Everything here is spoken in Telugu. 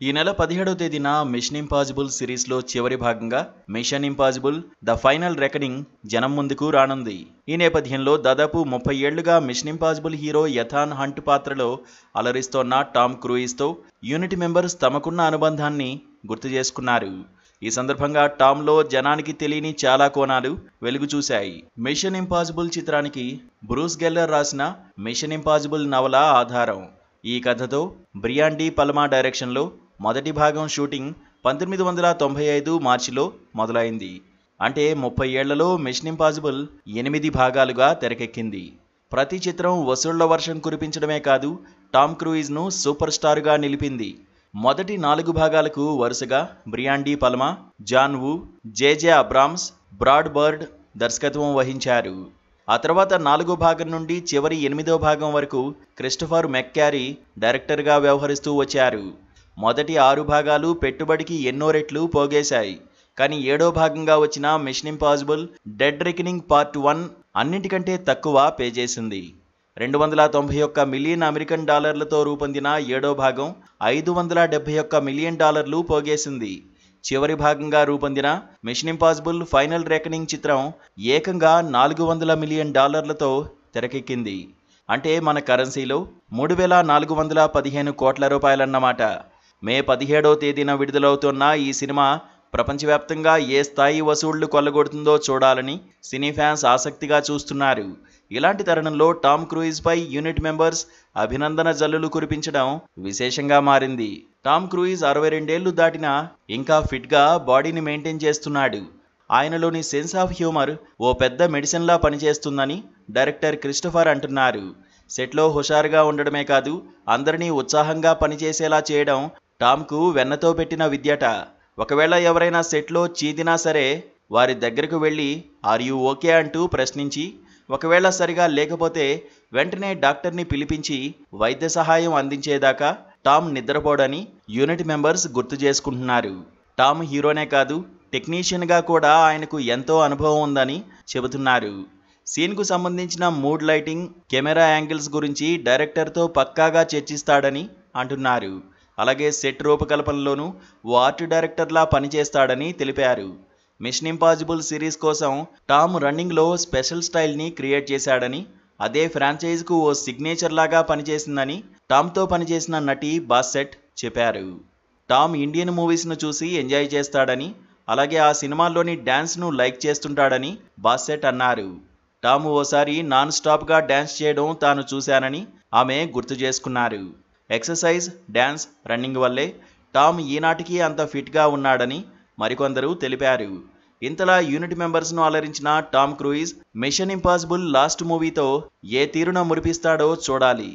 ఈ నెల 17వ తేదీన మిషన్ ఇంపాసిబుల్ సిరీస్లో చివరి భాగంగా Mission Impossible the Final Reckoning జనం ముందుకు రానుంది. ఈ నేపథ్యంలో దాదాపు 30 ఏళ్లుగా Mission Impossible hero Ethan Hunt పాత్రలో అలరిస్తోన్న టామ్ క్రూయిజ్తో యూనిట్ మెంబర్స్ తమకున్న అనుబంధాన్ని గుర్తు చేసుకున్నారు. ఈ సందర్భంగా టామ్లో జనానికి తెలియని చాలా కోణాలు వెలుగు చూశాయి. మిషన్ ఇంపాసిబుల్ చిత్రానికి బ్రూస్ గెల్లర్ రాసిన మిషన్ ఇంపాసిబుల్ నవల ఆధారం. ఈ కథతో బ్రియాన్ డి పల్మా డైరెక్షన్లో మొదటి భాగం షూటింగ్ 1995 మార్చిలో మొదలైంది. అంటే 30 ఏళ్లలో మిషన్ ఇంపాసిబుల్ 8 భాగాలుగా తెరకెక్కింది. ప్రతి చిత్రం వసూళ్ల వర్షం కురిపించడమే కాదు, టామ్ క్రూయిజ్ను సూపర్ స్టార్గా నిలిపింది. మొదటి 4 భాగాలకు వరుసగా బ్రియాన్ డి పల్మా, జాన్ వూ, జేజే అబ్రామ్స్, బ్రాడ్ బర్డ్ దర్శకత్వం వహించారు. ఆ తర్వాత 4వ భాగం నుండి చివరి 8వ భాగం వరకు క్రిస్టోఫర్ మెక్క్యారీ డైరెక్టర్గా వ్యవహరిస్తూ వచ్చారు. మొదటి 6 భాగాలు పెట్టుబడికి ఎన్నో రెట్లు పోగేశాయి. కానీ 7వ భాగంగా వచ్చిన Mission Impossible Dead Reckoning Part 1 అన్నింటికంటే తక్కువ పే చేసింది. 291 మిలియన్ అమెరికన్ డాలర్లతో రూపొందిన 7వ భాగం 571 మిలియన్ డాలర్లు పోగేసింది. చివరి భాగంగా రూపొందిన మిషన్ ఇంపాసిబుల్ ఫైనల్ రెకనింగ్ చిత్రం ఏకంగా 400 మిలియన్ డాలర్లతో తెరకెక్కింది. అంటే మన కరెన్సీలో 3415 కోట్ల రూపాయలన్నమాట. మే 17వ తేదీన విడుదలవుతున్న ఈ సినిమా ప్రపంచవ్యాప్తంగా ఏ స్థాయి వసూళ్లు కొల్లగొడుతుందో చూడాలని సినీ ఫ్యాన్స్ ఆసక్తిగా చూస్తున్నారు. ఇలాంటి తరుణంలో టామ్ క్రూయిజ్పై యూనిట్ మెంబర్స్ అభినందన జల్లులు కురిపించడం విశేషంగా మారింది. టామ్ క్రూయిజ్ 62 ఏళ్లు దాటినా ఇంకా ఫిట్గా బాడీని మెయింటైన్ చేస్తున్నాడు. ఆయనలోని సెన్స్ ఆఫ్ హ్యూమర్ ఓ పెద్ద మెడిసిన్లా పనిచేస్తుందని డైరెక్టర్ క్రిస్టోఫర్ అంటున్నారు. సెట్లో హుషారుగా ఉండడమే కాదు, అందరినీ ఉత్సాహంగా పనిచేసేలా చేయడం టామ్కు వెన్నతో పెట్టిన విద్యట. ఒకవేళ ఎవరైనా సెట్లో చీదినా సరే వారి దగ్గరకు వెళ్ళి ఆర్ యూ ఓకే అంటూ ప్రశ్నించి, ఒకవేళ సరిగా లేకపోతే వెంటనే డాక్టర్ని పిలిపించి వైద్య సహాయం అందించేదాకా టామ్ నిద్రపోడని యూనిట్ మెంబర్స్ గుర్తు చేసుకుంటున్నారు. టామ్ హీరోనే కాదు, టెక్నీషియన్గా కూడా ఆయనకు ఎంతో అనుభవం ఉందని చెబుతున్నారు. సీన్కు సంబంధించిన మూడ్ లైటింగ్, కెమెరా యాంగిల్స్ గురించి డైరెక్టర్తో పక్కాగా చర్చిస్తాడని అంటున్నారు. అలాగే సెట్ రూపకల్పనలోనూ ఓ ఆర్ట్ డైరెక్టర్లా పనిచేస్తాడని తెలిపారు. మిషన్ ఇంపాసిబుల్ సిరీస్ కోసం టామ్ రన్నింగ్లో స్పెషల్ స్టైల్ని క్రియేట్ చేశాడని, అదే ఫ్రాంచైజ్కు ఓ సిగ్నేచర్ లాగా పనిచేసిందని టామ్తో పనిచేసిన నటి బాస్సెట్ చెప్పారు. టామ్ ఇండియన్ మూవీస్ను చూసి ఎంజాయ్ చేస్తాడని, అలాగే ఆ సినిమాల్లోని డ్యాన్స్ను లైక్ చేస్తుంటాడని బాస్సెట్ అన్నారు. టామ్ ఓసారి నాన్ స్టాప్గా డ్యాన్స్ చేయడం తాను చూశానని ఆమె గుర్తు చేసుకున్నారు. ఎక్సర్సైజ్, డ్యాన్స్, రన్నింగ్ వల్లే టామ్ ఈనాటికి అంత ఫిట్గా ఉన్నాడని మరికొందరు తెలిపారు. ఇంతలా యూనిట్ మెంబర్స్ను అలరించిన Tom Cruise mission impossible last మూవీతో ఏ తీరున మురిపిస్తాడో చూడాలి.